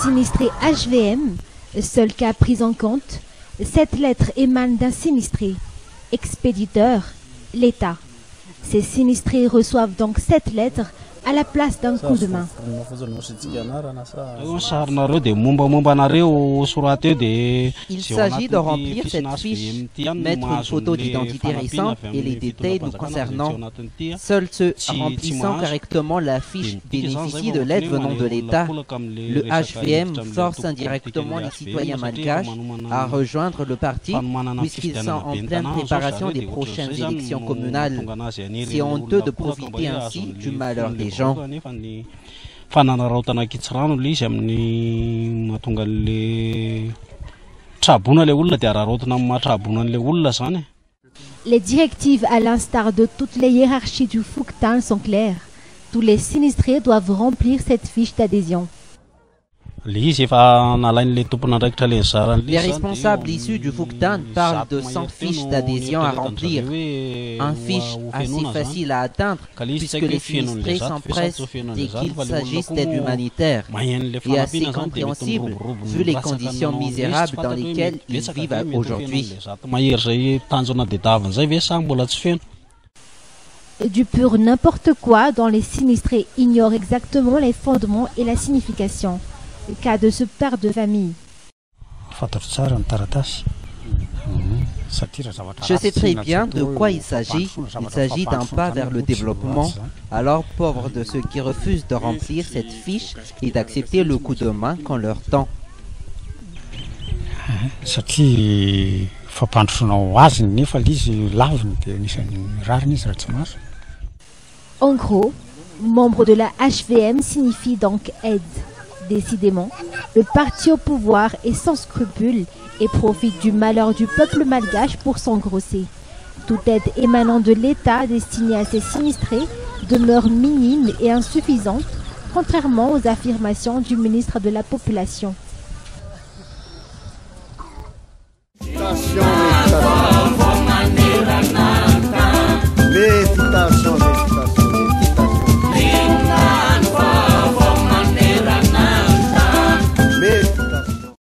Sinistré HVM, seul cas pris en compte, cette lettre émane d'un sinistré. Expéditeur, l'État. Ces sinistrés reçoivent donc cette lettre à la place d'un coup de main. Il s'agit de remplir cette fiche, mettre une photo d'identité récente et les détails nous concernant. Seuls ceux remplissant correctement la fiche bénéficient de l'aide venant de l'État. Le HVM force indirectement les citoyens malgaches à rejoindre le parti puisqu'ils sont en pleine préparation des prochaines élections communales. C'est honteux de profiter ainsi du malheur des gens. Les directives, à l'instar de toutes les hiérarchies du Fouktan, sont claires. Tous les sinistrés doivent remplir cette fiche d'adhésion. Les responsables issus du Fouktan parlent de 100 fiches d'adhésion à remplir. Un fiche assez facile à atteindre puisque les sinistrés s'empressent dès qu'il s'agisse d'aide humanitaire et assez compréhensible vu les conditions misérables dans lesquelles ils vivent aujourd'hui. Du pur n'importe quoi dont les sinistrés ignorent exactement les fondements et la signification. Le cas de ce père de famille. Je sais très bien de quoi il s'agit. Il s'agit d'un pas vers le développement. Alors, pauvres de ceux qui refusent de remplir cette fiche et d'accepter le coup de main qu'on leur tend. En gros, membre de la HVM signifie donc aide. Décidément, le parti au pouvoir est sans scrupules et profite du malheur du peuple malgache pour s'engrosser. Toute aide émanant de l'État destinée à ces sinistrés demeure minime et insuffisante, contrairement aux affirmations du ministre de la Population.